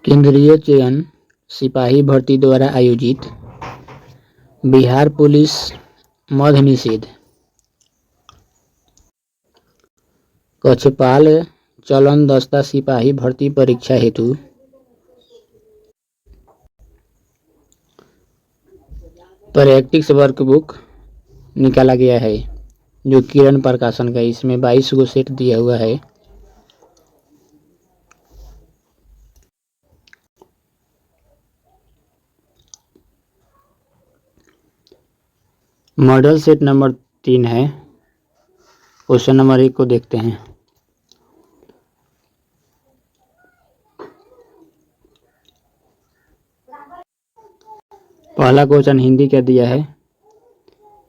केंद्रीय चयन सिपाही भर्ती द्वारा आयोजित बिहार पुलिस मद्य निषेध कक्षपाल चलन दस्ता सिपाही भर्ती परीक्षा हेतु प्रैक्टिस वर्कबुक निकाला गया है जो किरण प्रकाशन का। इसमें 22 गो सेट दिया हुआ है। मॉडल सेट नंबर 3 है। क्वेश्चन नंबर 1 को देखते हैं। पहला क्वेश्चन हिंदी का दिया है।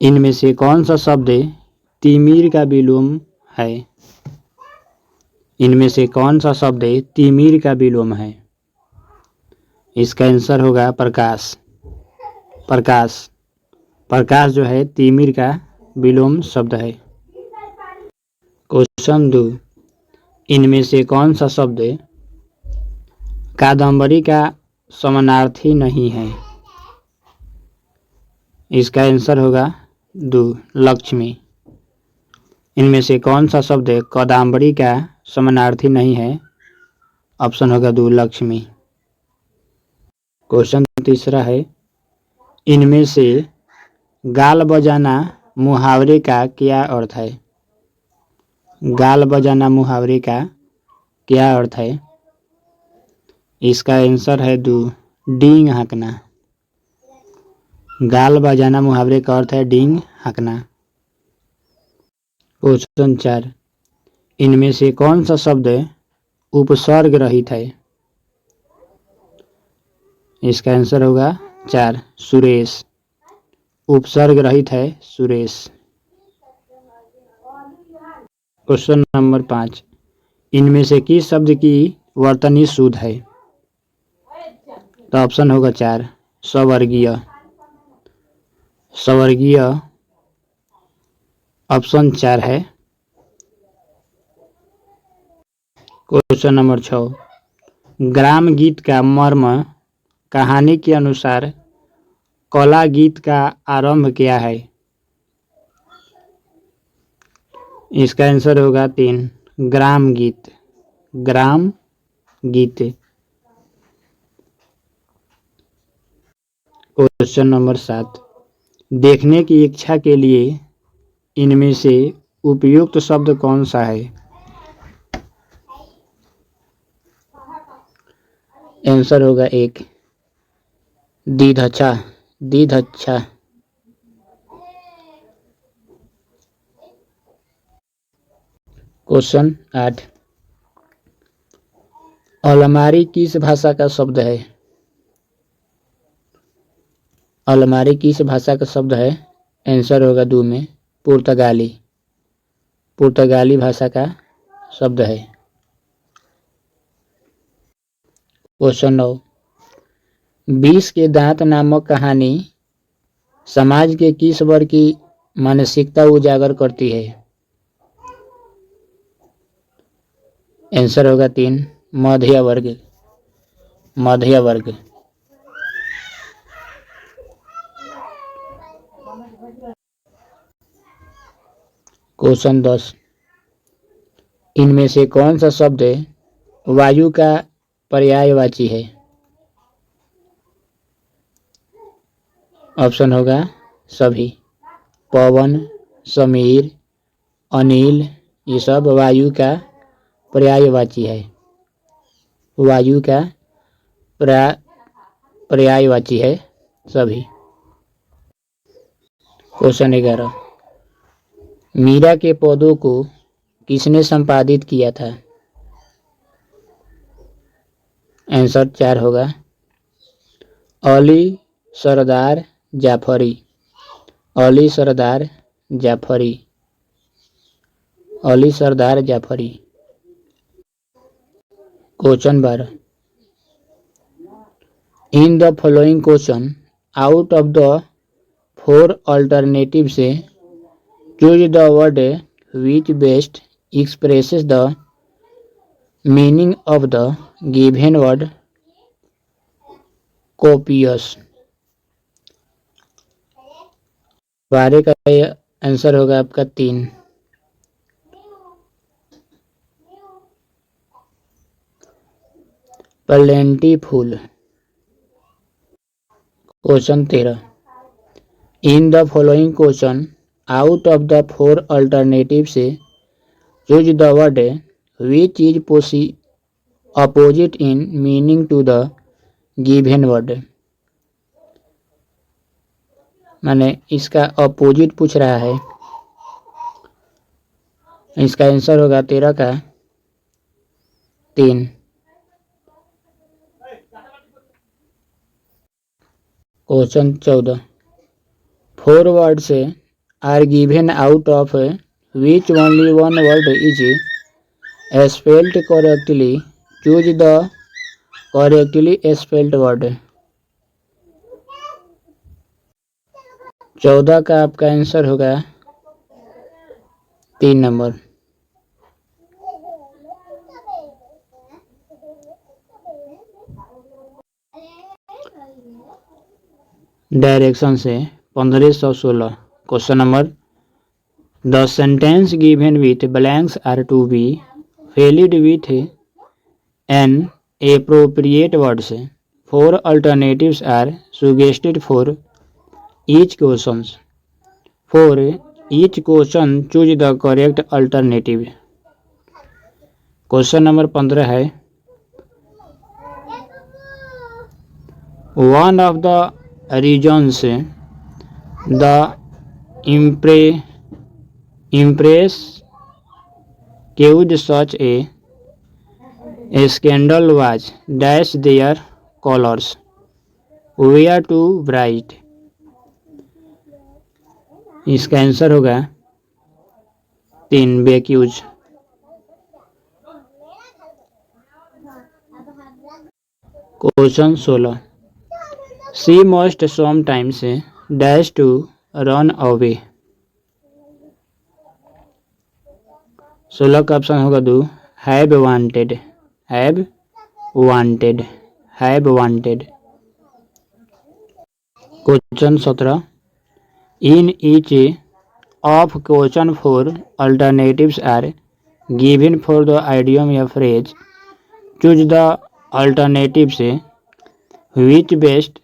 इनमें से कौन सा शब्द तिमिर का विलोम है? इनमें से कौन सा शब्द तिमिर का विलोम है? इसका आंसर होगा प्रकाश। प्रकाश प्रकाश जो है तिमिर का विलोम शब्द है। क्वेश्चन 2, इनमें से कौन सा शब्द कादम्बरी का समानार्थी नहीं है? इसका आंसर होगा 2, लक्ष्मी। इनमें से कौन सा शब्द कादम्बरी का समानार्थी नहीं है? ऑप्शन होगा 2, लक्ष्मी। क्वेश्चन तीसरा है। इनमें से गाल बजाना मुहावरे का क्या अर्थ है? गाल बजाना मुहावरे का क्या अर्थ है? इसका आंसर है 2, डींग हाँकना। गाल बजाना मुहावरे का अर्थ है डींग हाँकना। क्वेश्चन 4, इनमें से कौन सा शब्द उपसर्ग रहित है? इसका आंसर होगा 4, सुरेश। उपसर्ग रहित है सुरेश। क्वेश्चन नंबर 5, इनमें से किस शब्द की वर्तनी शुद्ध है? तो ऑप्शन होगा 4, स्वर्गीय। स्वर्गीय ऑप्शन 4 है। क्वेश्चन नंबर 6, ग्राम गीत का मर्म कहानी के अनुसार कला गीत का आरंभ क्या है? इसका आंसर होगा 3, ग्राम गीत। ग्राम गीत। क्वेश्चन नंबर 7, देखने की इच्छा के लिए इनमें से उपयुक्त शब्द कौन सा है? आंसर होगा 1, दीधच्छा। दीधच्छा। क्वेश्चन 8, अलमारी किस भाषा का शब्द है? अलमारी किस भाषा का शब्द है? आंसर होगा 2 में, पुर्तगाली। पुर्तगाली भाषा का शब्द है। क्वेश्चन 9, 20 के दांत नामक कहानी समाज के किस वर्ग की मानसिकता उजागर करती है? आंसर होगा 3, मध्य वर्ग। मध्य वर्ग। क्वेश्चन 10, इनमें से कौन सा शब्द वायु का पर्यायवाची है? ऑप्शन होगा सभी। पवन, समीर, अनिल, ये सब वायु का पर्यायवाची है। वायु का पर्यायवाची है सभी। क्वेश्चन 11, मीरा के पौधों को किसने संपादित किया था? आंसर 4 होगा, Ali Sardar Jafri. Ali Sardar Jafri. Ali Sardar Jafri. Question 12, in the following question out of the 4 alternative से choose the word which best expresses the meaning of the given word copious. 12 का ये आंसर होगा आपका 3। Plentiful. Question 13। In the following question out of the 4 alternative से choose the word which is opposite in meaning to the given word. माने इसका opposite पूछ रहा है। इसका आंसर होगा 13 का 3। Question 14। 4 words are given out of which only one word is spelled correctly. Choose the correctly spelled word. 14 का आपका आंसर होगा 3 नंबर। डायरेक्शन से 1516। क्वेश्चन नंबर। The sentence given with blanks are to be filled with an appropriate words. 4 alternatives are suggested for each question. For each question choose the correct alternative. Question number 15 है। One of the reasons the impress caused such a scandal was dash their colors were too bright. इसका answer होगा 3 because. Question 16। She must sometimes dash to run away. 16 का option होगा 2 have wanted. Have wanted. Have wanted. Question 17। In each of question 4 alternatives are given for the idiom या phrase. Choose the alternatives which best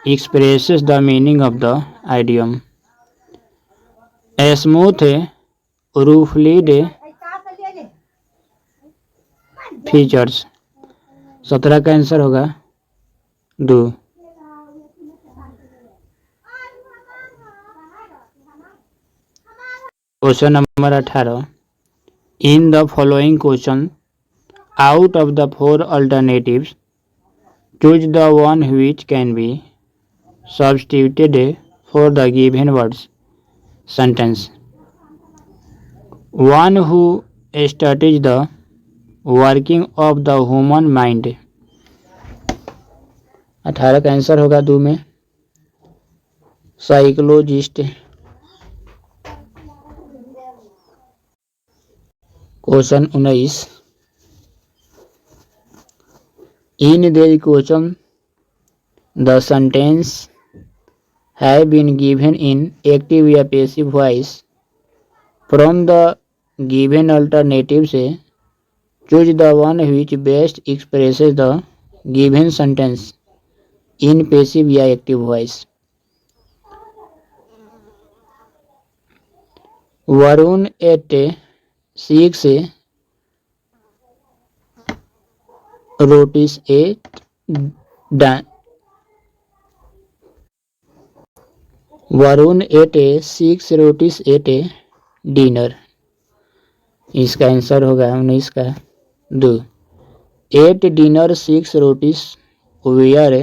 expresses the meaning of the idiom. A smooth roofled features। 17 का answer होगा 2। Question number 18। In the following question out of the 4 alternatives choose the one which can be substituted for the given words sentence. One who studies the working of the human mind। 18 का answer होगा 2 में psychologist. Question 19। In the question the sentence have been given in active या passive voice from the given alternatives. Choose the one which best expresses the given sentence in passive या active voice. Varun ate 6 rotis at Varun ate 6 rotis ate dinner. इसका answer होगा 19 का 2 8 dinner 6 rotis were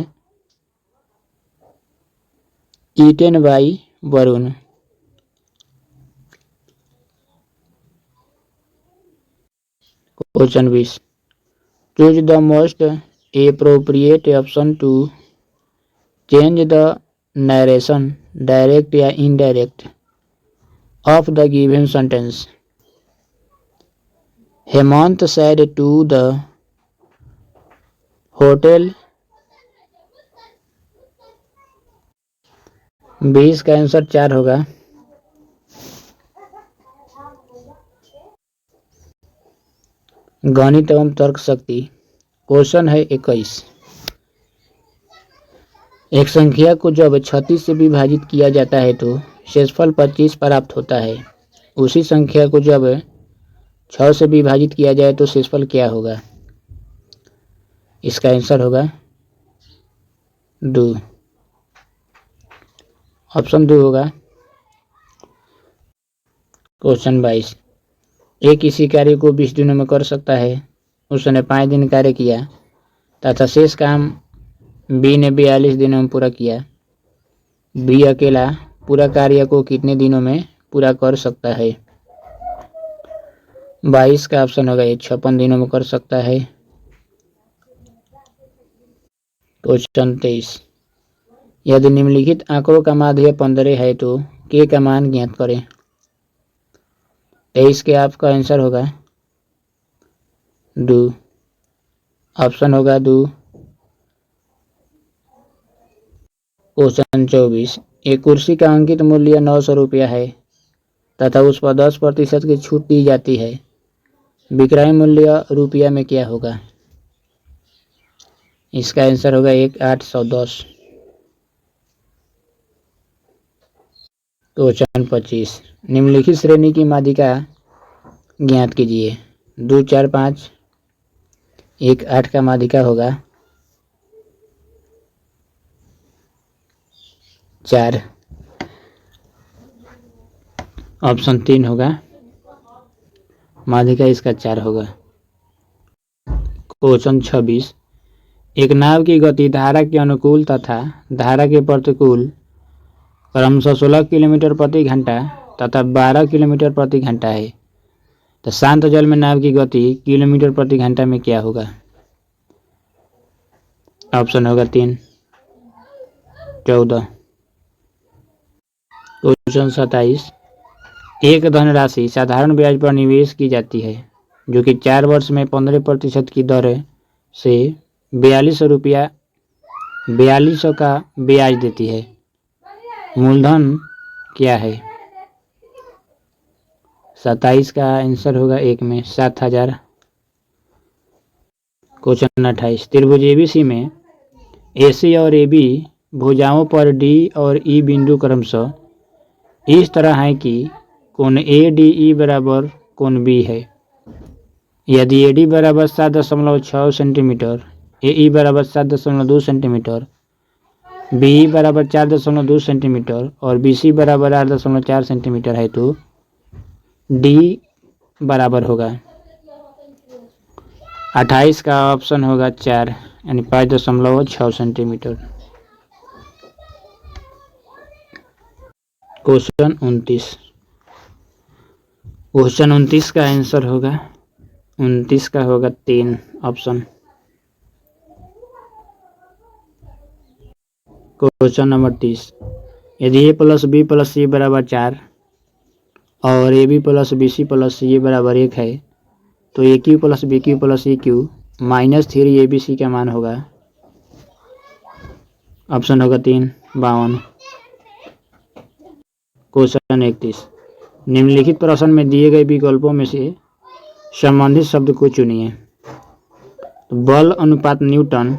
eaten by Varun. Question 20। Choose the most appropriate option to change the narration direct या indirect of the given sentence. Hemant said to the hotel 20 का answer 4 होगा। गणित एवं तर्क शक्ति क्वेश्चन है 21। एक संख्या को जब 36 से विभाजित किया जाता है तो शेषफल 25 प्राप्त होता है। उसी संख्या को जब 6 से विभाजित किया जाए तो शेषफल क्या होगा? इसका आंसर होगा 2। ऑप्शन 2 होगा। क्वेश्चन 22। ए किसी कार्य को 20 दिनों में कर सकता है। उसने 5 दिन कार्य किया तथा शेष काम बी ने 42 दिनों में पूरा किया। बी अकेला पूरा कार्य को कितने दिनों में पूरा कर सकता है? 22 का ऑप्शन होगा 56 दिनों में कर सकता है। क्वेश्चन 23। यदि निम्नलिखित आंकड़ों का माध्य 15 है तो के का मान ज्ञात करें। 23 के आपका आंसर होगा 2। ऑप्शन होगा 2। क्वेश्चन 24। एक कुर्सी का अंकित मूल्य 900 रुपया है तथा उस पर 10% की छूट दी जाती है। विक्रय मूल्य रुपया में क्या होगा? इसका आंसर होगा 810। क्वेश्चन 25। निम्नलिखित श्रेणी की माध्यिका ज्ञात कीजिए। 2 4 5 1 8 का माध्यिका होगा 4। ऑप्शन 3 होगा। माध्यिका इसका 4 होगा। क्वेश्चन 26। एक नाव की गति धारा के अनुकूल तथा धारा के प्रतिकूल क्रमशः 16 किलोमीटर प्रति घंटा तथा 12 किलोमीटर प्रति घंटा है तो शांत जल में नाव की गति किलोमीटर प्रति घंटा में क्या होगा? ऑप्शन होगा 3 14। क्वेश्चन 27। एक धनराशि साधारण ब्याज पर निवेश की जाती है जो कि 4 वर्ष में 15% की दर से 4200 का ब्याज देती है। मूलधन क्या है? 27 का आंसर होगा 1 में 7000। क्वेश्चन 28। त्रिभुज एबीसी में एसी और एबी भुजाओं पर डी और ई बिंदु क्रमशः इस तरह है कि कोण ए डी ई बराबर कोण बी है। यदि ए डी बराबर 7.6 सेंटीमीटर, ए ई बराबर 7.2 सेंटीमीटर, बी ई बराबर 4.2 सेंटीमीटर और बी सी बराबर 8.4 सेंटीमीटर है तो डी बराबर होगा 28 का ऑप्शन होगा 4 यानी 5.6 सेंटीमीटर। क्वेश्चन 29। क्वेश्चन 29 का आंसर होगा 29 का होगा 3 ऑप्शन। Question number 30। यदि A plus B plus C बराबर 4 और A B plus B C plus C बराबर 1 है तो A Q plus B Q plus E Q -3 A B C का मान होगा। ऑप्शन होगा 3 52। क्वेश्चन 31। निम्नलिखित प्रश्न में दिए गए विकल्पों में से संबंधित शब्द को चुनिए। तो बल अनुपात न्यूटन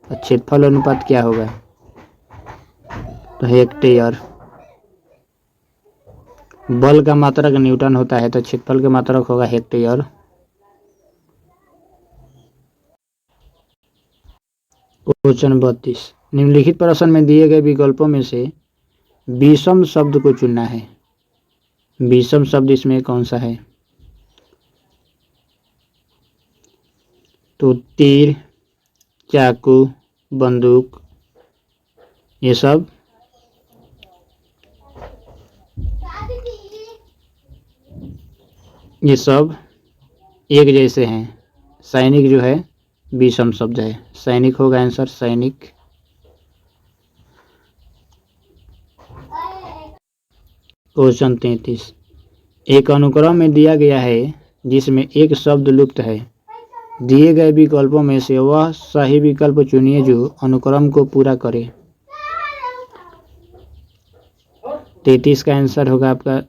और क्षेत्रफल अनुपात क्या होगा? तो हेक्टेयर। बल का मात्रक न्यूटन होता है तो क्षेत्रफल का मात्रक होगा हेक्टेयर। क्वेश्चन 32। निम्नलिखित प्रश्न में दिए गए विकल्पों में से विषम शब्द को चुनना है। विषम शब्द इसमें कौन सा है? तो तीर, चाकू, बंदूक, ये सब एक जैसे हैं। सैनिक जो है विषम शब्द है, सैनिक होगा आंसर सैनिक। क्वेश्चन 33। एक अनुक्रम में दिया गया है जिसमें एक शब्द लुप्त है दिए गए विकल्पों में से वह सही विकल्प चुनिए जो अनुक्रम को पूरा करे। 33 का आंसर होगा आपका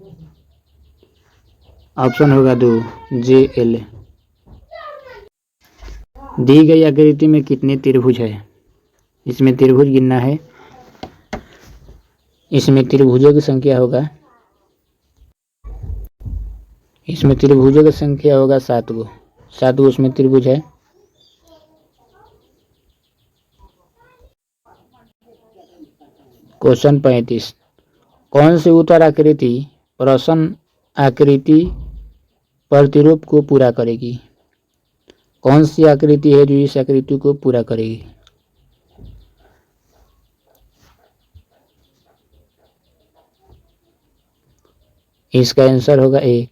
ऑप्शन होगा 2 JL। दी गई आकृति में कितने त्रिभुज है? इसमें त्रिभुज गिनना है। इसमें त्रिभुजों की संख्या होगा 7 गो। 7 गो उसमें त्रिभुज है। क्वेश्चन 35, कौन सी उत्तर आकृति प्रश्न आकृति प्रतिरूप को पूरा करेगी? कौन सी आकृति है जो इस आकृति को पूरा करेगी? इसका आंसर होगा 1।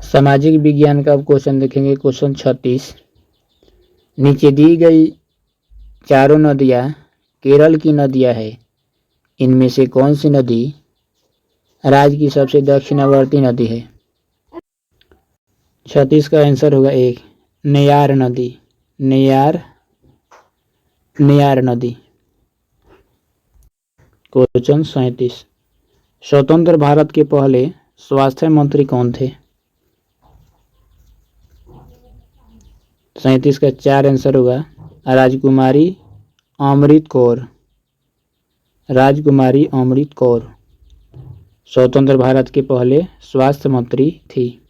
सामाजिक विज्ञान का क्वेश्चन देखेंगे। क्वेश्चन 36, नीचे दी गई चारों नदियां केरल की नदियां है। इनमें से कौन सी नदी राज्य की सबसे दक्षिणावर्ती नदी है? 36 का आंसर होगा 1 नेयार नदी। नेयार नदी। क्वेश्चन 37, स्वतंत्र भारत के पहले स्वास्थ्य मंत्री कौन थे? 37 का 4 आंसर होगा राजकुमारी अमृत कौर। राजकुमारी अमृत कौर स्वतंत्र भारत के पहले स्वास्थ्य मंत्री थी।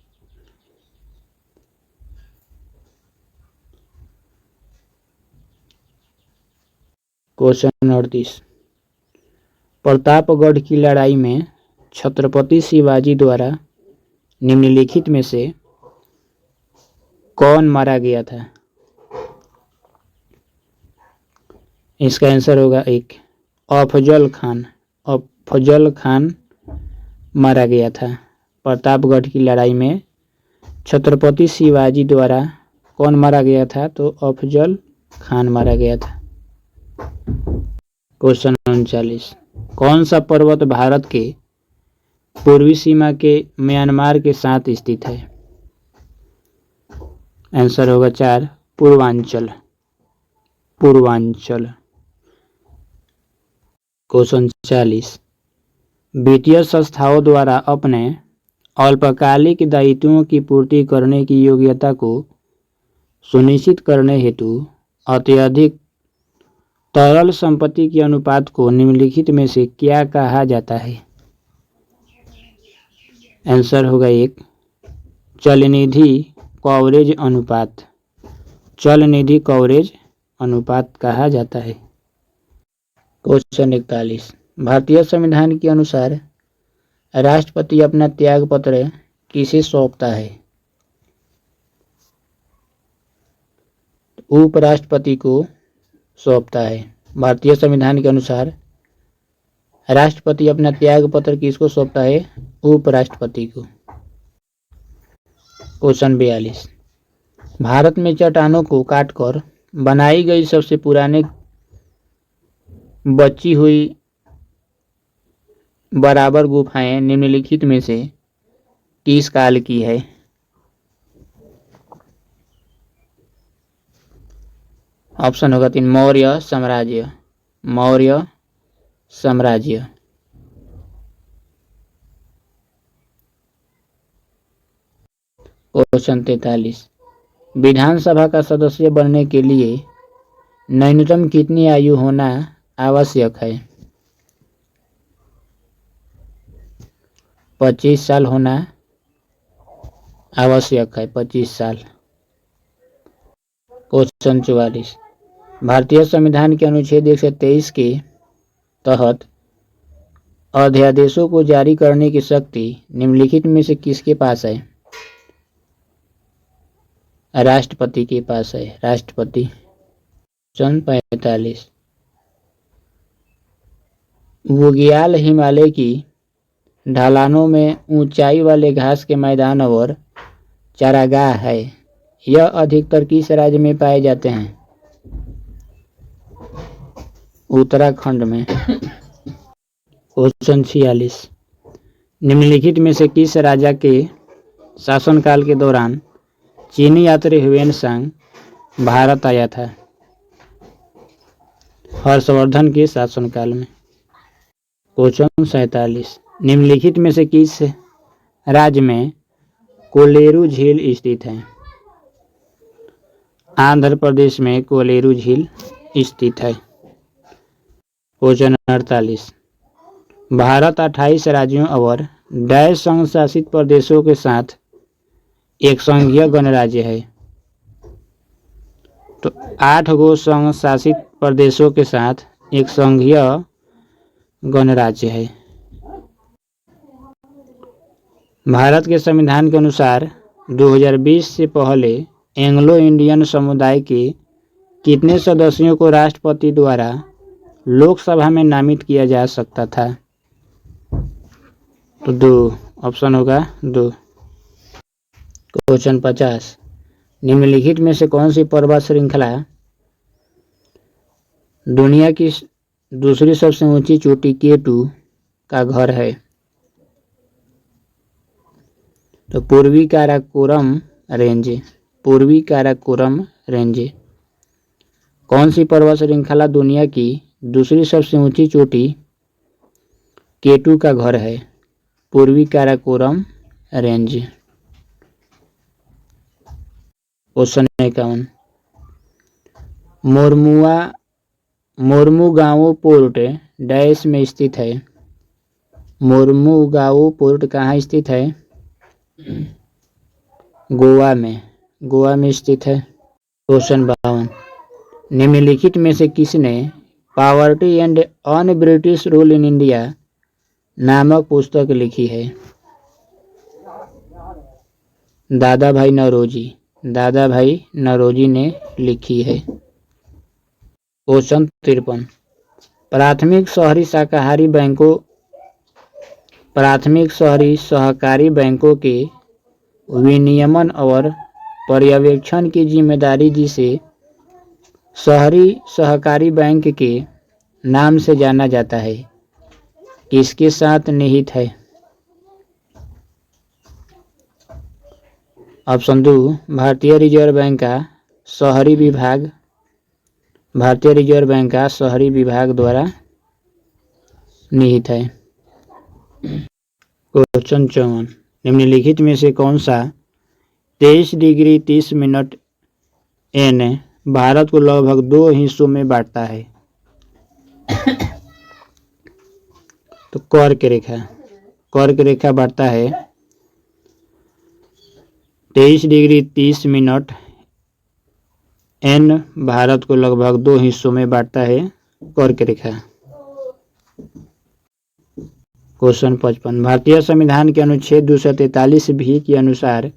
क्वेश्चन 38, प्रतापगढ़ की लड़ाई में छत्रपति शिवाजी द्वारा निम्नलिखित में से कौन मारा गया था? इसका आंसर होगा 1 अफजल खान। अफजल खान मारा गया था। प्रतापगढ़ की लड़ाई में छत्रपति शिवाजी द्वारा कौन मारा गया था? तो अफजल खान मारा गया था। क्वेश्चन 39, कौन सा पर्वत भारत के पूर्वी सीमा के म्यांमार के साथ स्थित है? आंसर होगा 4 पूर्वांचल। क्वेश्चन 40, वित्तीय संस्थाओं द्वारा अपने अल्पकालिक दायित्वों की पूर्ति करने की योग्यता को सुनिश्चित करने हेतु अत्यधिक तरल संपत्ति के अनुपात को निम्नलिखित में से क्या कहा जाता है? आंसर होगा 1 चलनिधि कवरेज अनुपात। चलनिधि कवरेज अनुपात कहा जाता है। क्वेश्चन 41, भारतीय संविधान के अनुसार राष्ट्रपति अपना त्याग पत्र किसे सौंपता है? उपराष्ट्रपति को सौंपता है। भारतीय संविधान के अनुसार राष्ट्रपति अपना त्याग पत्र किसको सौंपता है? उपराष्ट्रपति को। क्वेश्चन 42, भारत में चट्टानों को काटकर बनाई गई सबसे पुराने बची हुई बराबर गुफाएं निम्नलिखित में से किस काल की है? ऑप्शन होगा 3 मौर्य साम्राज्य। मौर्य साम्राज्य। क्वेश्चन 43, विधानसभा का सदस्य बनने के लिए न्यूनतम कितनी आयु होना आवश्यक है? 25 साल होना आवश्यक है। 25 साल। क्वेश्चन 44, भारतीय संविधान के अनुच्छेद 123 के तहत अध्यादेशों को जारी करने की शक्ति निम्नलिखित में से किसके पास है? राष्ट्रपति के पास है। राष्ट्रपति। क्वेश्चन 45, बुग्याल हिमालय की ढलानों में ऊंचाई वाले घास के मैदान और चारागाह है। यह अधिकतर किस राज्य में पाए जाते हैं? उत्तराखंड में। क्वेश्चन 46, निम्नलिखित में से किस राजा के शासनकाल के दौरान चीनी यात्री ह्वेनसांग भारत आया था? हर्षवर्धन के शासनकाल में। क्वेश्चन 47, निम्नलिखित में से किस राज्य में कोलेरू झील स्थित है? आंध्र प्रदेश में कोलेरू झील स्थित है। क्वेश्चन 48, भारत 28 राज्यों और डैश संघ शासित प्रदेशों के साथ एक संघीय गणराज्य है। तो 8 गो संघ शासित प्रदेशों के साथ एक संघीय गणराज्य है। भारत के संविधान के अनुसार 2020 से पहले एंग्लो इंडियन समुदाय के कितने सदस्यों को राष्ट्रपति द्वारा लोकसभा में नामित किया जा सकता था? तो 2 ऑप्शन होगा 2। क्वेश्चन 50, निम्नलिखित में से कौन सी पर्वत श्रृंखला दुनिया की दूसरी सबसे ऊंची चोटी K2 का घर है? तो पूर्वी काराकोरम रेंज। पूर्वी काराकोरम रेंज। कौन सी पर्वत श्रृंखला दुनिया की दूसरी सबसे ऊंची चोटी K2 का घर है? पूर्वी Karakoram range. Question 51, Mormugao port dash में स्थित है? मोरमुगाओ पोर्ट कहाँ स्थित है? गोवा में। गोवा में स्थित है। क्वेश्चन 52, निम्नलिखित में से किसने poverty and un British rule in India नामक पुस्तक लिखी है? दादा भाई नौरोजी। दादा भाई नौरोजी ने लिखी है। क्वेश्चन 53, प्राथमिक शहरी सहकारी बैंकों के विनियमन और पर्यवेक्षण की जिम्मेदारी जिसे शहरी सहकारी बैंक के नाम से जाना जाता है किसके साथ निहित है? ऑप्शन 2, भारतीय रिजर्व बैंक का शहरी विभाग। भारतीय रिजर्व बैंक का शहरी विभाग द्वारा निहित है। क्वेश्चन 54, निम्नलिखित में से कौन सा 23 डिग्री 30 मिनट एन भारत को लगभग 2 हिस्सों में बांटता है? तो कर्क रेखा बांटता है 23 डिग्री 30 मिनट एन भारत को लगभग 2 हिस्सों में बांटता है कर्क रेखा। क्वेश्चन 55, भारतीय संविधान के अनुच्छेद 243 के अनुसार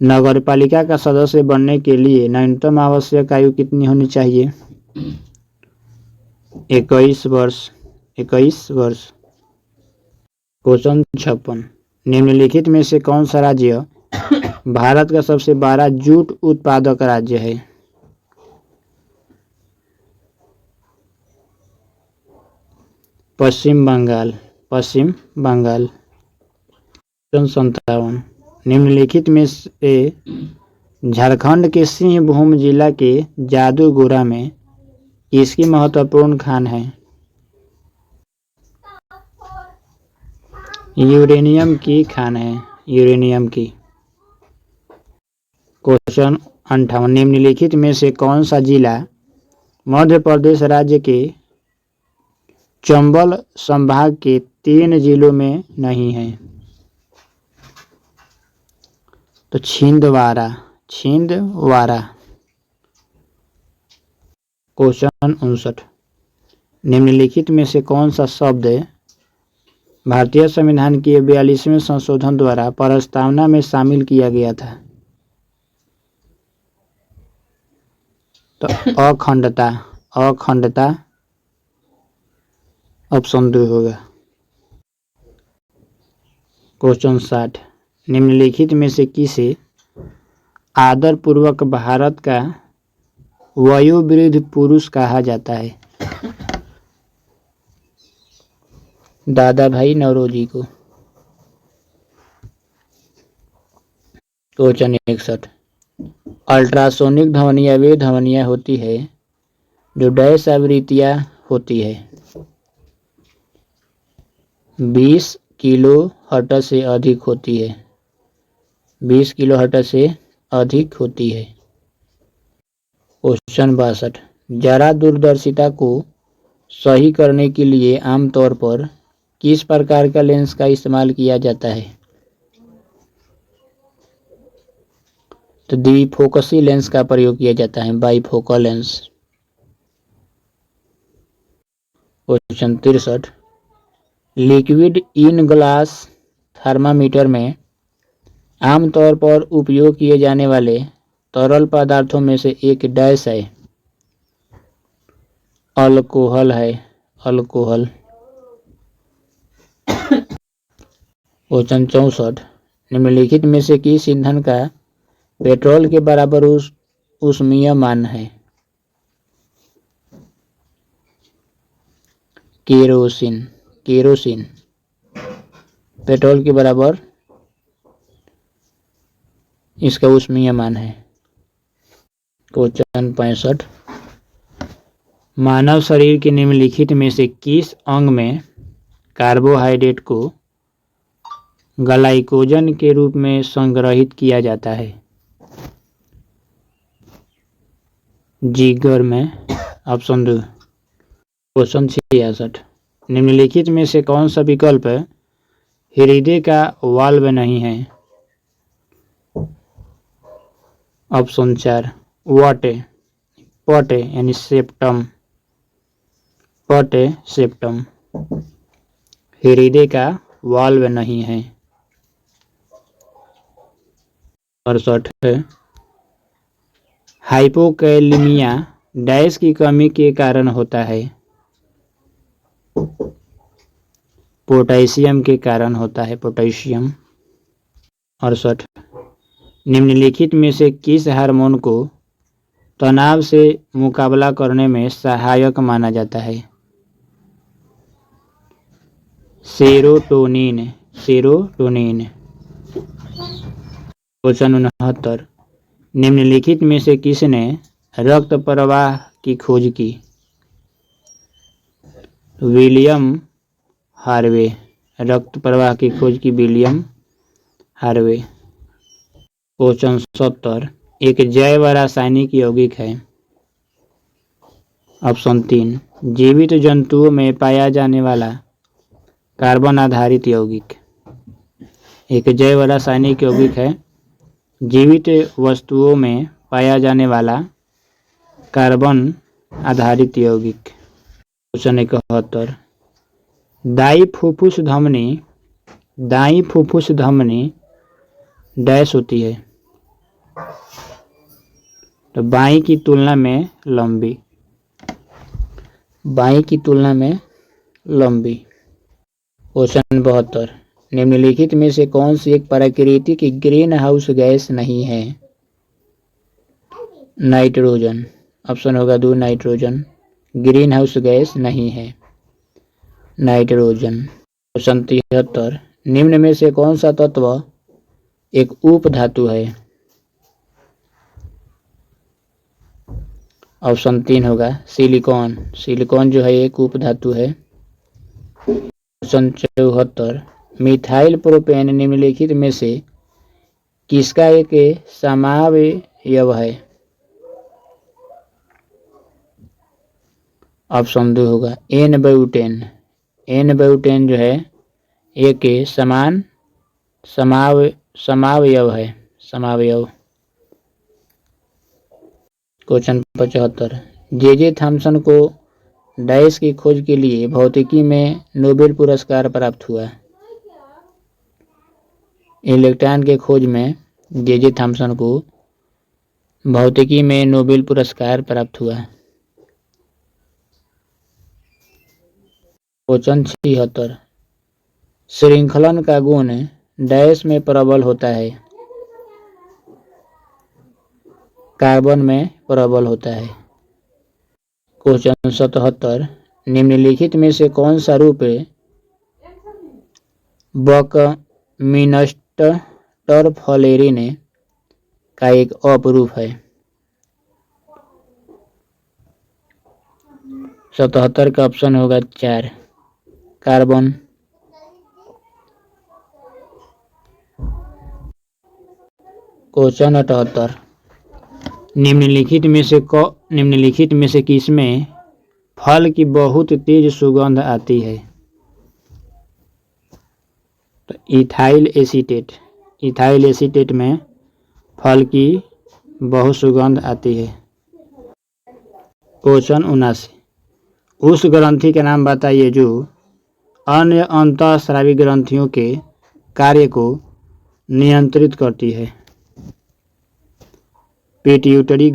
नगरपालिका का सदस्य बनने के लिए न्यूनतम आवश्यक आयु कितनी होनी चाहिए? 21 वर्ष। 21 वर्ष। क्वेश्चन 56, निम्नलिखित में से कौन सा राज्य भारत का सबसे बड़ा जूट उत्पादक राज्य है? पश्चिम बंगाल। पश्चिम बंगाल। क्वेश्चन 57, निम्नलिखित में से झारखंड के सिंहभूम जिला के जादूगोरा में किसकी महत्वपूर्ण खान है? यूरेनियम की खान है। यूरेनियम की। क्वेश्चन 58, निम्नलिखित में से कौन सा जिला मध्य प्रदेश राज्य के चंबल संभाग के 3 जिलों में नहीं है? तो छिंदवाड़ा। छिंदवाड़ा। क्वेश्चन 59, निम्नलिखित में से कौन सा शब्द भारतीय संविधान के 42वें संशोधन द्वारा प्रस्तावना में शामिल किया गया था? तो अखंडता। अखंडता ऑप्शन 2 होगा। क्वेश्चन 60, निम्नलिखित में से किसे आदर पूर्वक भारत का वयोवृद्ध पुरुष कहा जाता है? दादा भाई नौरोजी को। क्वेश्चन 61। अल्ट्रासोनिक ध्वनियाँ वे ध्वनियाँ होती है जो डैश आवृत्तियाँ होती है 20 किलो हर्ट्ज से अधिक होती है 20 किलो हर्ट्ज से अधिक होती है। क्वेश्चन 62। जरा दूरदर्शिता को सही करने के लिए आमतौर पर किस प्रकार का लेंस का इस्तेमाल किया जाता है? तो द्विफोकसी लेंस का प्रयोग किया जाता है, bifocal lens. Question 63। Liquid in glass thermometer में आमतौर पर उपयोग किए जाने वाले तरल पदार्थों में से एक डैश है? अल्कोहल है, अल्कोहल। क्वेश्चन 64। निम्नलिखित में से किस ईंधन का पेट्रोल के बराबर ऊष्मीयमान है? केरोसिन, केरोसिन पेट्रोल के बराबर इसका ऊष्मीयमान है। क्वेश्चन 65। मानव शरीर के निम्नलिखित में से किस अंग में कार्बोहाइड्रेट को ग्लाइकोजन के रूप में संग्रहित किया जाता है? जिगर में, ऑप्शन 2। क्वेश्चन 66। निम्नलिखित में से कौन सा विकल्प हृदय का वाल्व नहीं है? ऑप्शन 4। वाटे, पटे यानी सेप्टम, पटे सेप्टम हृदय का वाल्व नहीं है। 68। हाइपोकैलिमिया डैश की कमी के कारण होता है? पोटेशियम के कारण होता है, पोटेशियम। 68। निम्नलिखित में से किस हार्मोन को तनाव से मुकाबला करने में सहायक माना जाता है? Serotonin, serotonin. क्वेश्चन 69। निम्नलिखित में से किसने रक्त प्रवाह की खोज की? विलियम हार्वे, रक्त प्रवाह की खोज की विलियम हार्वे। क्वेश्चन 70। एक जैव रासायनिक यौगिक है? ऑप्शन 3। जीवित जंतुओं में पाया जाने वाला कार्बन आधारित यौगिक। एक जैव रासायनिक यौगिक है, जीवित वस्तुओं में पाया जाने वाला कार्बन आधारित यौगिक। क्वेश्चन 71। दाई फुफ्फुस धमनी, दाई फुफ्फुस धमनी डैश होती है? तो बाई की तुलना में लंबी, बाई की तुलना में लंबी। क्वेश्चन 72। निम्नलिखित में से कौन सी एक प्राकृतिक ग्रीन हाउस गैस नहीं है? नाइट्रोजन, ऑप्शन होगा 2 नाइट्रोजन ग्रीन हाउस गैस नहीं है, नाइट्रोजन। क्वेश्चन 73। निम्न में से कौन सा तत्व एक उप धातु है? ऑप्शन 3 होगा सिलिकॉन, सिलिकॉन जो है एक उप धातु है। क्वेश्चन 74। मिथाइल प्रोपेन निम्नलिखित में से किसका एक समावयव है? ऑप्शन 2 होगा एन ब्यूटेन, एन ब्यूटेन जो है एक समान समावयव है, समावयव। क्वेश्चन 75। जे थॉमसन को डैश की खोज के लिए भौतिकी में नोबेल पुरस्कार प्राप्त हुआ? इलेक्ट्रॉन के खोज में जे थॉमसन को भौतिकी में नोबेल पुरस्कार प्राप्त हुआ। क्वेश्चन 76। श्रृंखलन का गुण डैश में प्रबल होता है? कार्बन में प्रबल होता है। क्वेश्चन 77। निम्नलिखित में से कौन सा रूप बकमिनस्टर फलेरिने का एक अपरूप है। 77 का ऑप्शन होगा 4 कार्बन। क्वेश्चन 78 निम्नलिखित में से किसमें फल की बहुत तेज सुगंध आती है? तो इथाइल एसीटेट में फल की बहुत सुगंध आती है। क्वेश्चन 79 उस ग्रंथि का नाम बताइए जो अन्य अंतःस्रावी ग्रंथियों के कार्य को नियंत्रित करती है। पिट्यूटरी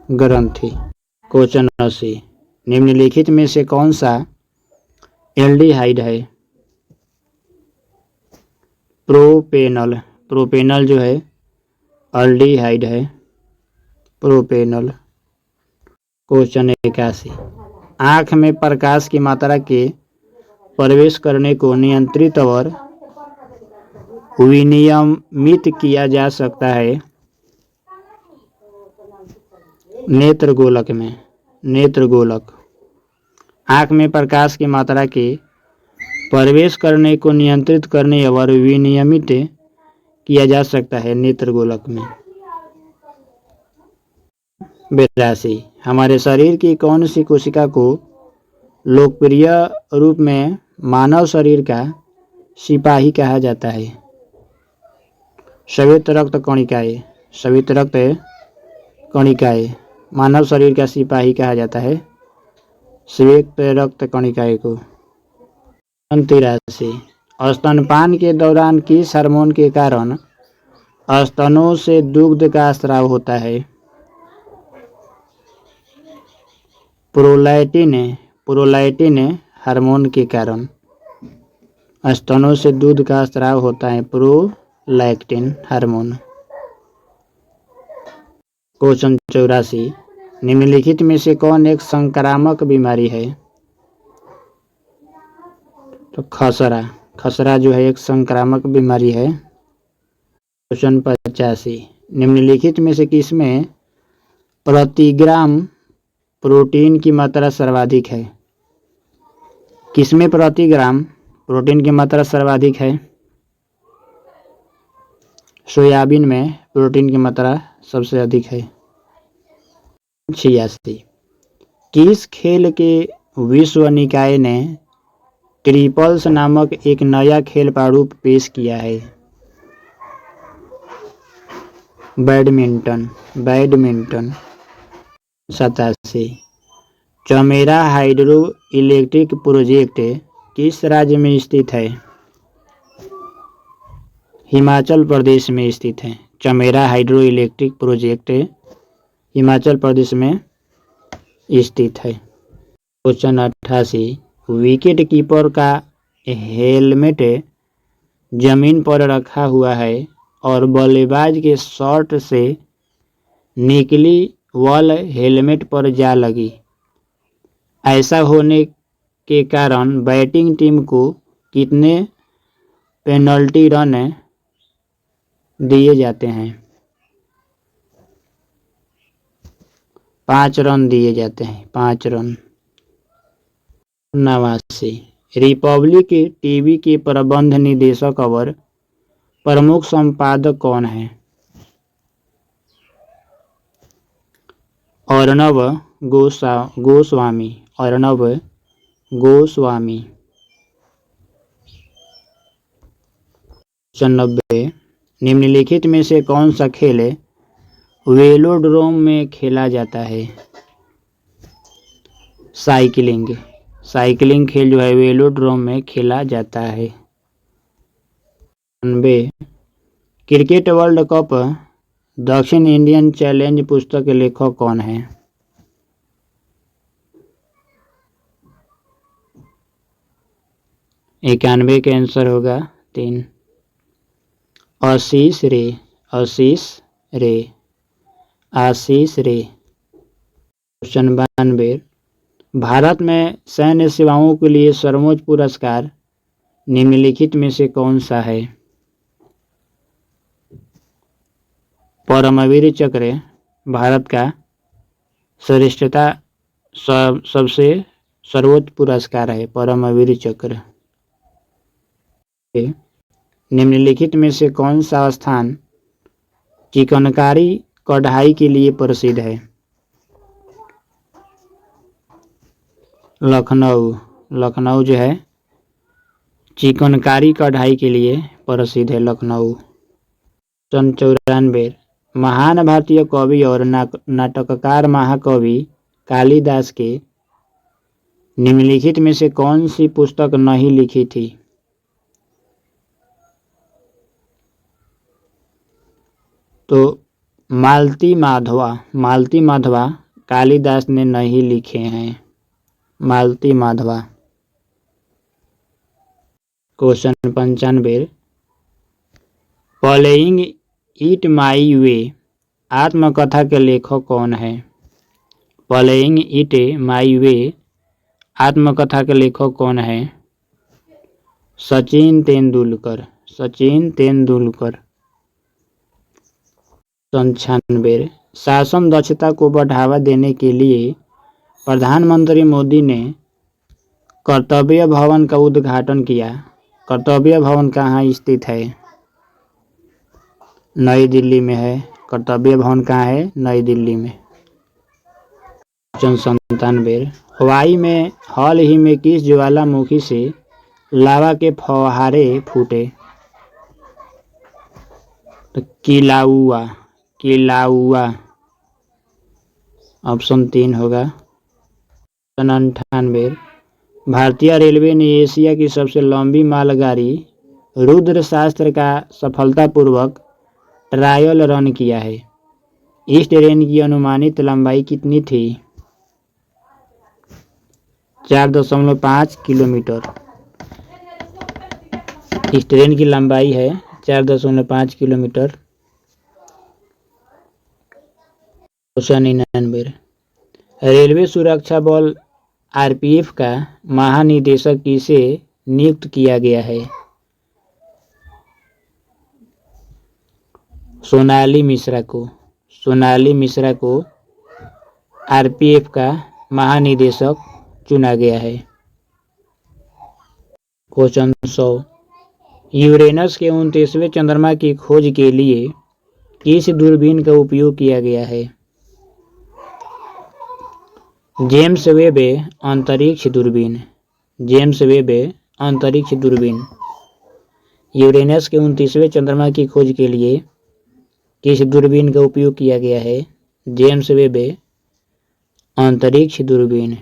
ग्रंथि। क्वेश्चन 80 निम्नलिखित में से कौन सा एल्डिहाइड है? प्रोपेनल जो है एल्डिहाइड है, प्रोपेनल। क्वेश्चन 81 आँख में प्रकाश की मात्रा के प्रवेश करने को नियंत्रित और विनियमित किया जा सकता है नेत्रगोलक में। आँख में प्रकाश की मात्रा के प्रवेश करने को नियंत्रित करने और विनियमित किया जा सकता है नेत्रगोलक में। 82 हमारे शरीर की कौन सी कोशिका को लोकप्रिय रूप में मानव शरीर का सिपाही कहा जाता है? श्वेत रक्त कणिकाएं मानव शरीर का सिपाही कहा जाता है श्वेत रक्त कणिकाएं को। 83 स्तनपान के दौरान किस हार्मोन के कारण स्तनों से दुग्ध का स्राव होता है? प्रोलैक्टिन हार्मोन के कारण स्तनों से दूध का स्राव होता है प्रोलैक्टिन हार्मोन। क्वेश्चन 84 निम्नलिखित में से कौन एक संक्रामक बीमारी है? तो खसरा जो है एक संक्रामक बीमारी है। क्वेश्चन 85 निम्नलिखित में से किसमें प्रति ग्राम प्रोटीन की मात्रा सर्वाधिक है? किसमें प्रति ग्राम प्रोटीन की मात्रा सर्वाधिक है? सोयाबीन में प्रोटीन की मात्रा सबसे अधिक है। 86 किस खेल के विश्व निकाय ने ट्रिपल्स नामक एक नया खेल प्रारूप पेश किया है? Badminton. 87 Chamera hydro electric project किस राज्य में स्थित है? हिमाचल प्रदेश में स्थित है। Chamera hydro electric project Himachal Pradesh में स्थित है। क्वेश्चन 88 विकेट कीपर का हेलमेट जमीन पर रखा हुआ है और बल्लेबाज के शॉट से निकली बॉल हेलमेट पर जा लगी। ऐसा होने के कारण बैटिंग टीम को कितने पेनल्टी रन दिए जाते हैं? 5 रन दिए जाते हैं, 5 रन। 89 रिपब्लिक टीवी के प्रबंध निदेशक और प्रमुख संपादक कौन है? अर्णव गोस्वामी। 90 निम्नलिखित में से कौन सा खेल वेलोड्रोम में खेला जाता है? साइकिलिंग खेल जो है वेलोड्रोम में खेला जाता है। 90 क्रिकेट वर्ल्ड कप दक्षिण इंडियन चैलेंज पुस्तक के लेखक कौन है? 91 का आंसर होगा 3 आशीष रे। क्वेश्चन 92 भारत में सैन्य सेवाओं के लिए सर्वोच्च पुरस्कार निम्नलिखित में से कौन सा है? परमवीर चक्र भारत का श्रेष्ठता सबसे सर्वोच्च पुरस्कार है, परमवीर चक्र। निम्नलिखित में से कौन सा स्थान चिकनकारी कढ़ाई के लिए प्रसिद्ध है? लखनऊ। लखनऊ जो है चिकनकारी कढ़ाई के लिए प्रसिद्ध है, लखनऊ। 94 महान भारतीय कवि और नाटककार महाकवि कालिदास के निम्नलिखित में से कौन सी पुस्तक नहीं लिखी थी? तो मालती माधवा। मालती माधवा कालिदास ने नहीं लिखे हैं, Malati Madhava. Question 95 playing it my way आत्मकथा के लेखक कौन है? प्लेइंग इट माई वे आत्मकथा के लेखक कौन है? सचिन तेंदुलकर। सचिन तेंदुलकर। 95 शासन दक्षता को बढ़ावा देने के लिए प्रधानमंत्री मोदी ने कर्तव्य भवन का उद्घाटन किया। कर्तव्य भवन कहाँ स्थित है? नई दिल्ली में है। कर्तव्य भवन कहाँ है? नई दिल्ली में। 97 हवाई में हाल ही में किस ज्वालामुखी से लावा के फव्वारे फूटे? तो किलाउआ। किलाउआ ऑप्शन 3 होगा। 98 भारतीय रेलवे ने एशिया की सबसे लंबी मालगाड़ी रुद्रशास्त्र का सफलतापूर्वक ट्रायल रन किया है। इस ट्रेन की अनुमानित लंबाई कितनी थी? 4.5 किलोमीटर। इस ट्रेन की लंबाई है 4.5 किलोमीटर। 99 रेलवे सुरक्षा बल आरपीएफ का महानिदेशक किसे नियुक्त किया गया है? सोनाली मिश्रा को। सोनाली मिश्रा को आरपीएफ का महानिदेशक चुना गया है। क्वेश्चन 100 यूरेनस के 29वें चंद्रमा की खोज के लिए किस दूरबीन का उपयोग किया गया है? जेम्स वेब अंतरिक्ष दूरबीन। जेम्स वेब अंतरिक्ष दूरबीन। यूरेनस के 29वें चंद्रमा की खोज के लिए किस दूरबीन का उपयोग किया गया है? जेम्स वेब अंतरिक्ष दूरबीन।